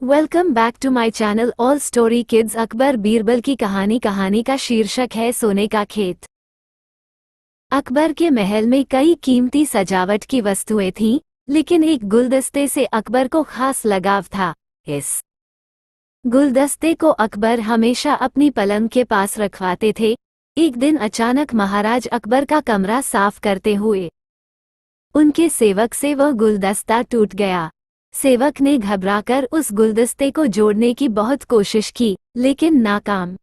Welcome back to my channel all story kids. Akbar Birbal की कहानी का शीर्षक है सोने का खेत। अकबर के महल में कई कीमती सजावट की वस्तुएं थीं, लेकिन एक गुलदस्ते से अकबर को खास लगाव था। इस गुलदस्ते को अकबर हमेशा अपनी पलंग के पास रखवाते थे। एक दिन अचानक महाराज अकबर का कमरा साफ करते हुए उनके सेवक से वह गुलदस्ता टूट गया। सेवक ने घबराकर उस गुलदस्ते को जोड़ने की बहुत कोशिश की, लेकिन नाकाम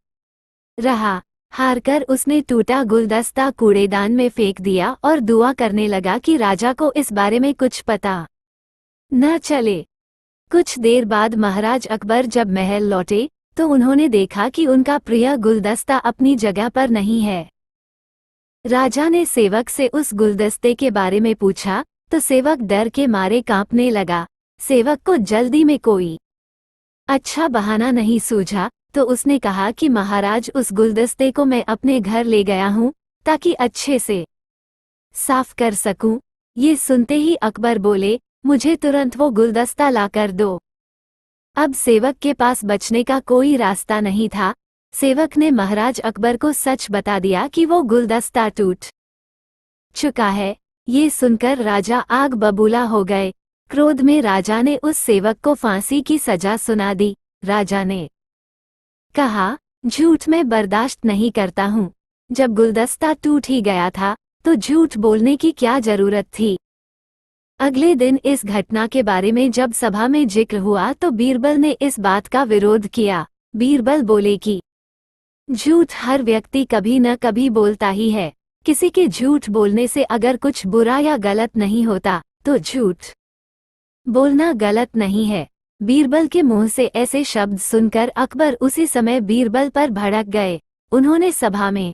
रहा। हारकर उसने टूटा गुलदस्ता कूड़ेदान में फेंक दिया और दुआ करने लगा कि राजा को इस बारे में कुछ पता न चले। कुछ देर बाद महाराज अकबर जब महल लौटे तो उन्होंने देखा कि उनका प्रिय गुलदस्ता अपनी जगह पर नहीं है। राजा ने सेवक से उस गुलदस्ते के बारे में पूछा तो सेवक डर के मारे कांपने लगा। सेवक को जल्दी में कोई अच्छा बहाना नहीं सूझा तो उसने कहा कि महाराज, उस गुलदस्ते को मैं अपने घर ले गया हूँ ताकि अच्छे से साफ कर सकूं। ये सुनते ही अकबर बोले, मुझे तुरंत वो गुलदस्ता ला कर दो। अब सेवक के पास बचने का कोई रास्ता नहीं था। सेवक ने महाराज अकबर को सच बता दिया कि वो गुलदस्ता टूट चुका है। ये सुनकर राजा आग बबूला हो गए। क्रोध में राजा ने उस सेवक को फांसी की सजा सुना दी। राजा ने कहा, झूठ मैं बर्दाश्त नहीं करता हूँ। जब गुलदस्ता टूट ही गया था तो झूठ बोलने की क्या जरूरत थी। अगले दिन इस घटना के बारे में जब सभा में जिक्र हुआ तो बीरबल ने इस बात का विरोध किया। बीरबल बोले कि झूठ हर व्यक्ति कभी न कभी बोलता ही है। किसी के झूठ बोलने से अगर कुछ बुरा या गलत नहीं होता तो झूठ बोलना गलत नहीं है। बीरबल के मुंह से ऐसे शब्द सुनकर अकबर उसी समय बीरबल पर भड़क गए। उन्होंने सभा में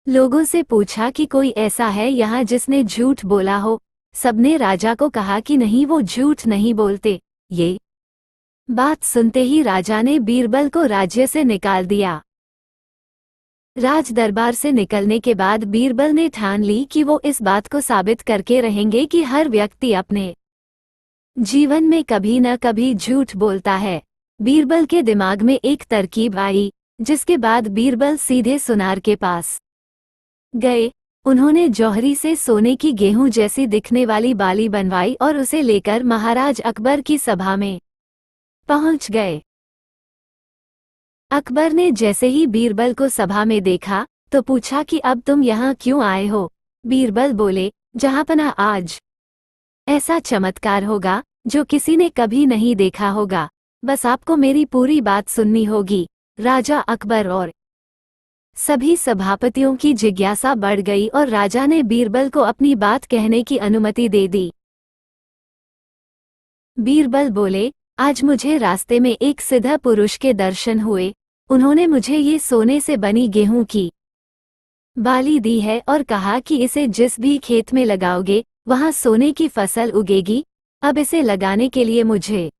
लोगों से पूछा कि कोई ऐसा है यहाँ जिसने झूठ बोला हो। सबने राजा को कहा कि नहीं, वो झूठ नहीं बोलते। ये बात सुनते ही राजा ने बीरबल को राज्य से निकाल दिया। राज दरबार से निकलने के बाद बीरबल ने ठान ली कि वो इस बात को साबित करके रहेंगे कि हर व्यक्ति अपने जीवन में कभी न कभी झूठ बोलता है। बीरबल के दिमाग में एक तरकीब आई, जिसके बाद बीरबल सीधे सुनार के पास गए। उन्होंने जौहरी से सोने की गेहूं जैसी दिखने वाली बाली बनवाई और उसे लेकर महाराज अकबर की सभा में पहुंच गए। अकबर ने जैसे ही बीरबल को सभा में देखा तो पूछा कि अब तुम यहाँ क्यों आए हो। बीरबल बोले, जहांपना आज ऐसा चमत्कार होगा जो किसी ने कभी नहीं देखा होगा। बस आपको मेरी पूरी बात सुननी होगी। राजा अकबर और सभी सभापतियों की जिज्ञासा बढ़ गई और राजा ने बीरबल को अपनी बात कहने की अनुमति दे दी। बीरबल बोले, आज मुझे रास्ते में एक सिद्ध पुरुष के दर्शन हुए। उन्होंने मुझे ये सोने से बनी गेहूं की बाली दी है और कहा कि इसे जिस भी खेत में लगाओगे वहां सोने की फसल उगेगी। अब इसे लगाने के लिए मुझे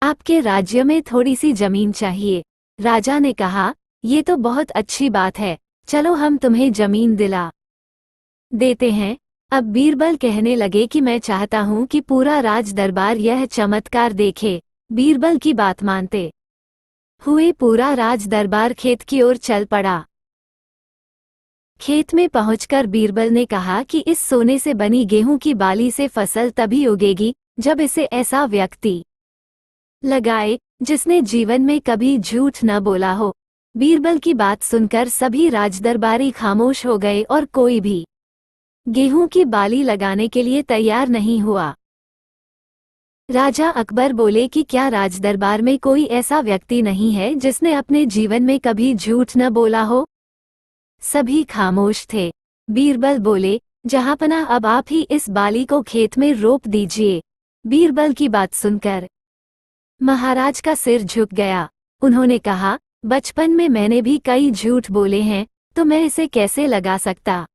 आपके राज्य में थोड़ी सी जमीन चाहिए। राजा ने कहा, ये तो बहुत अच्छी बात है, चलो हम तुम्हें जमीन दिला देते हैं। अब बीरबल कहने लगे कि मैं चाहता हूं कि पूरा राज दरबार यह चमत्कार देखे। बीरबल की बात मानते हुए पूरा राज दरबार खेत की ओर चल पड़ा। खेत में पहुंचकर बीरबल ने कहा कि इस सोने से बनी गेहूं की बाली से फसल तभी उगेगी जब इसे ऐसा व्यक्ति लगाए जिसने जीवन में कभी झूठ न बोला हो। बीरबल की बात सुनकर सभी राजदरबारी खामोश हो गए और कोई भी गेहूं की बाली लगाने के लिए तैयार नहीं हुआ। राजा अकबर बोले कि क्या राजदरबार में कोई ऐसा व्यक्ति नहीं है जिसने अपने जीवन में कभी झूठ न बोला हो। सभी खामोश थे। बीरबल बोले, जहांपना अब आप ही इस बाली को खेत में रोप दीजिए। बीरबल की बात सुनकर महाराज का सिर झुक गया। उन्होंने कहा, बचपन में मैंने भी कई झूठ बोले हैं, तो मैं इसे कैसे लगा सकता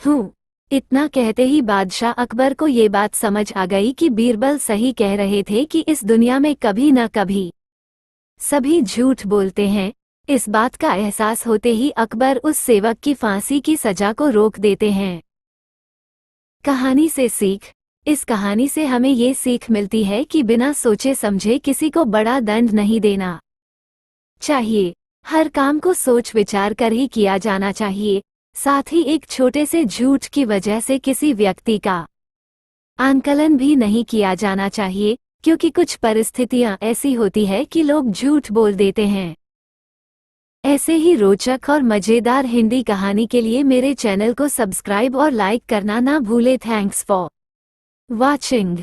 हूँ। इतना कहते ही बादशाह अकबर को ये बात समझ आ गई कि बीरबल सही कह रहे थे कि इस दुनिया में कभी न कभी सभी झूठ बोलते हैं। इस बात का एहसास होते ही अकबर उस सेवक की फांसी की सजा को रोक देते हैं। कहानी से सीख, इस कहानी से हमें ये सीख मिलती है कि बिना सोचे समझे किसी को बड़ा दंड नहीं देना चाहिए। हर काम को सोच विचार कर ही किया जाना चाहिए। साथ ही एक छोटे से झूठ की वजह से किसी व्यक्ति का आंकलन भी नहीं किया जाना चाहिए, क्योंकि कुछ परिस्थितियां ऐसी होती है कि लोग झूठ बोल देते हैं। ऐसे ही रोचक और मजेदार हिंदी कहानी के लिए मेरे चैनल को सब्सक्राइब और लाइक करना ना भूले। Thanks for watching.